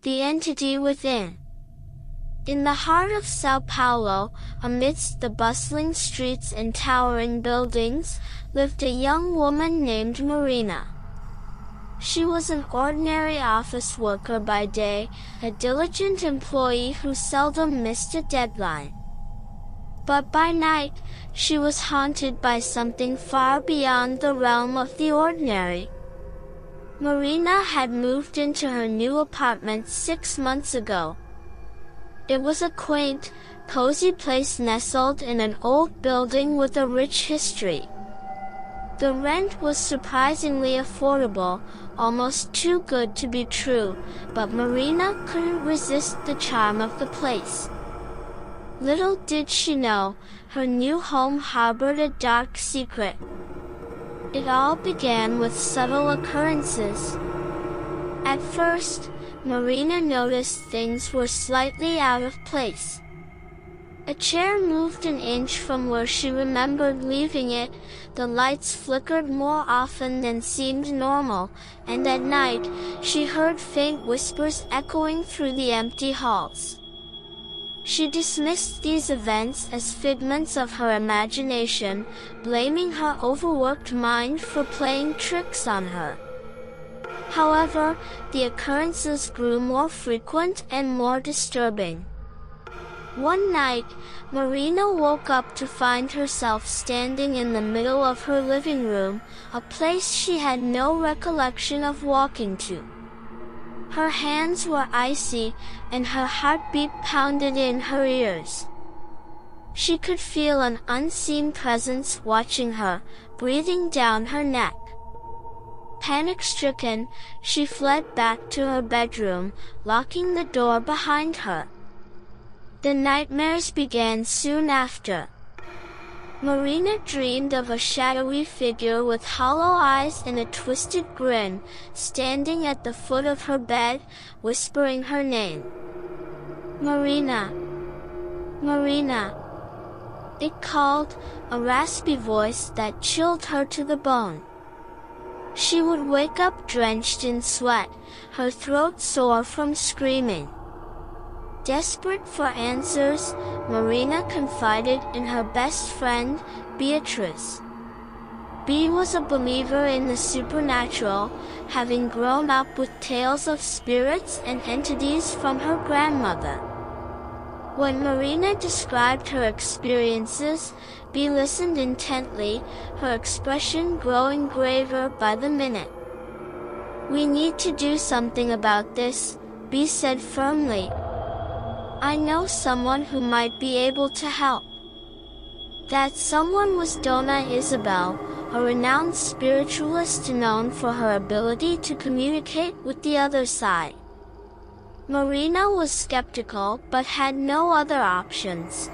The entity within. In the heart of Sao Paulo, amidst the bustling streets and towering buildings, lived a young woman named Marina. She was an ordinary office worker by day, a diligent employee who seldom missed a deadline. But by night, she was haunted by something far beyond the realm of the ordinary. Marina had moved into her new apartment 6 months ago. It was a quaint, cozy place nestled in an old building with a rich history. The rent was surprisingly affordable, almost too good to be true, but Marina couldn't resist the charm of the place. Little did she know, her new home harbored a dark secret. It all began with subtle occurrences. At first, Marina noticed things were slightly out of place. A chair moved an inch from where she remembered leaving it, the lights flickered more often than seemed normal, and at night, she heard faint whispers echoing through the empty halls. She dismissed these events as figments of her imagination, blaming her overworked mind for playing tricks on her. However, the occurrences grew more frequent and more disturbing. One night, Marina woke up to find herself standing in the middle of her living room, a place she had no recollection of walking to. Her hands were icy, and her heartbeat pounded in her ears. She could feel an unseen presence watching her, breathing down her neck. Panic-stricken, she fled back to her bedroom, locking the door behind her. The nightmares began soon after. Marina dreamed of a shadowy figure with hollow eyes and a twisted grin, standing at the foot of her bed, whispering her name. Marina. Marina. It called, a raspy voice that chilled her to the bone. She would wake up drenched in sweat, her throat sore from screaming. Desperate for answers, Marina confided in her best friend, Beatrice. Bea was a believer in the supernatural, having grown up with tales of spirits and entities from her grandmother. When Marina described her experiences, Bea listened intently, her expression growing graver by the minute. "We need to do something about this," Bea said firmly. "I know someone who might be able to help." That someone was Dona Isabel, a renowned spiritualist known for her ability to communicate with the other side. Marina was skeptical but had no other options.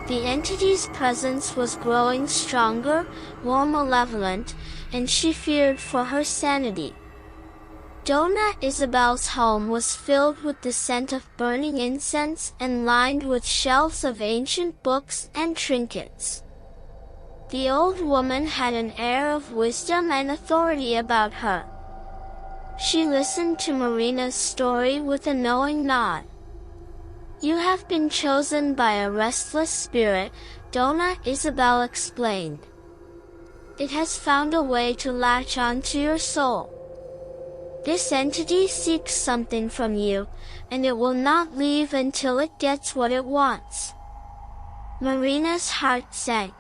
The entity's presence was growing stronger, more malevolent, and she feared for her sanity. Dona Isabel's home was filled with the scent of burning incense and lined with shelves of ancient books and trinkets. The old woman had an air of wisdom and authority about her. She listened to Marina's story with a knowing nod. "You have been chosen by a restless spirit," Dona Isabel explained. "It has found a way to latch onto your soul. This entity seeks something from you, and it will not leave until it gets what it wants." Marina's heart sank.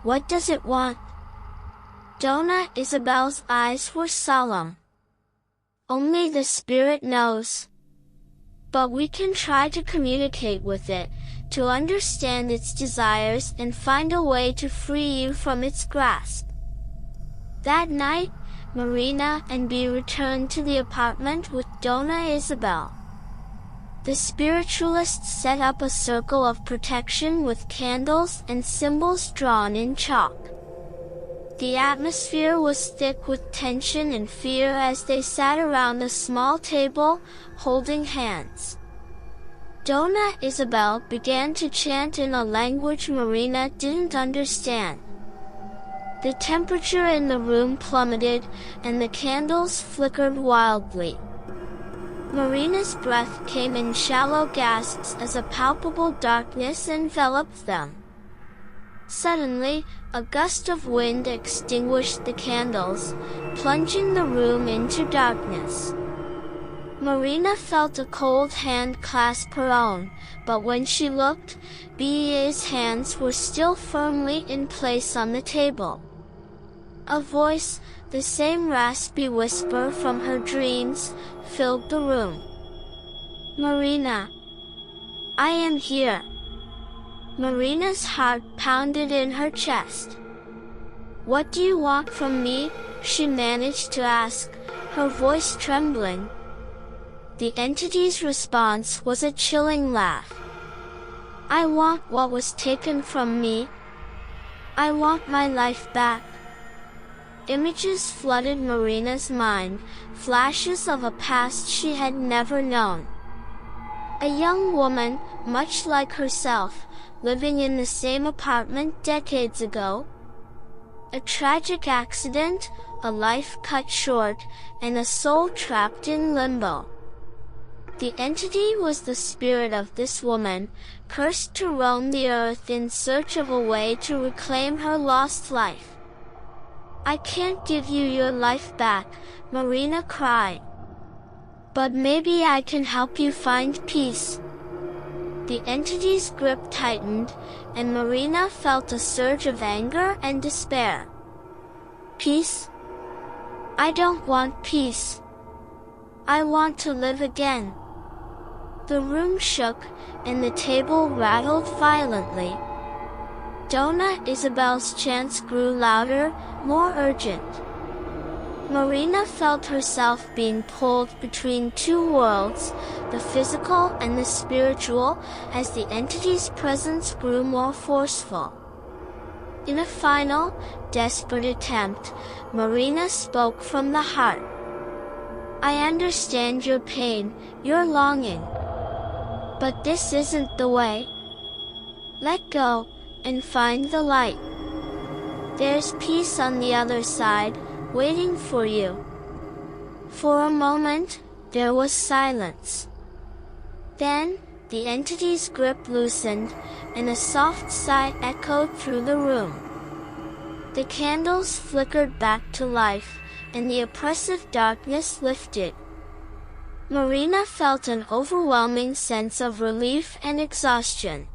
"What does it want?" Dona Isabel's eyes were solemn. "Only the spirit knows. But we can try to communicate with it, to understand its desires and find a way to free you from its grasp." That night, Marina and Bea returned to the apartment with Dona Isabel. The spiritualists set up a circle of protection with candles and symbols drawn in chalk. The atmosphere was thick with tension and fear as they sat around a small table, holding hands. Dona Isabel began to chant in a language Marina didn't understand. The temperature in the room plummeted, and the candles flickered wildly. Marina's breath came in shallow gasps as a palpable darkness enveloped them. Suddenly, a gust of wind extinguished the candles, plunging the room into darkness. Marina felt a cold hand clasp her own, but when she looked, Bea's hands were still firmly in place on the table. A voice, the same raspy whisper from her dreams, filled the room. "Marina, I am here." Marina's heart pounded in her chest. "What do you want from me?" she managed to ask, her voice trembling. The entity's response was a chilling laugh. "I want what was taken from me. I want my life back." Images flooded Marina's mind, flashes of a past she had never known. A young woman, much like herself, living in the same apartment decades ago. A tragic accident, a life cut short, and a soul trapped in limbo. The entity was the spirit of this woman, cursed to roam the earth in search of a way to reclaim her lost life. "I can't give you your life back," Marina cried. "But maybe I can help you find peace." The entity's grip tightened, and Marina felt a surge of anger and despair. "Peace? I don't want peace. I want to live again." The room shook, and the table rattled violently. Donna Isabel's chants grew louder, more urgent. Marina felt herself being pulled between two worlds, the physical and the spiritual, as the entity's presence grew more forceful. In a final, desperate attempt, Marina spoke from the heart. "I understand your pain, your longing. But this isn't the way. Let go, and find the light. There's peace on the other side, waiting for you." For a moment, there was silence. Then, the entity's grip loosened, and a soft sigh echoed through the room. The candles flickered back to life, and the oppressive darkness lifted. Marina felt an overwhelming sense of relief and exhaustion.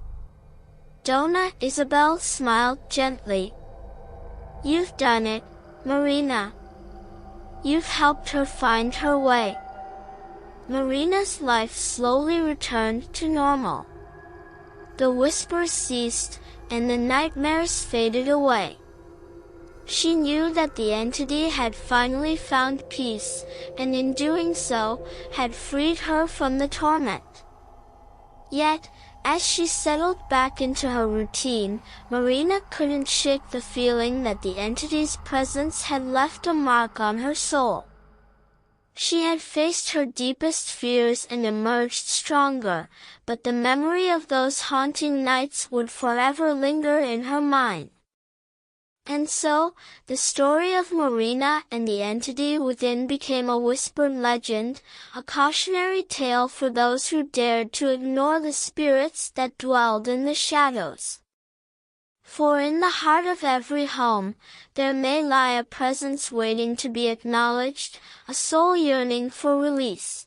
Donna Isabel smiled gently. "You've done it, Marina. You've helped her find her way." Marina's life slowly returned to normal. The whispers ceased, and the nightmares faded away. She knew that the entity had finally found peace, and in doing so, had freed her from the torment. Yet, as she settled back into her routine, Marina couldn't shake the feeling that the entity's presence had left a mark on her soul. She had faced her deepest fears and emerged stronger, but the memory of those haunting nights would forever linger in her mind. And so, the story of Marina and the entity within became a whispered legend, a cautionary tale for those who dared to ignore the spirits that dwelled in the shadows. For in the heart of every home, there may lie a presence waiting to be acknowledged, a soul yearning for release.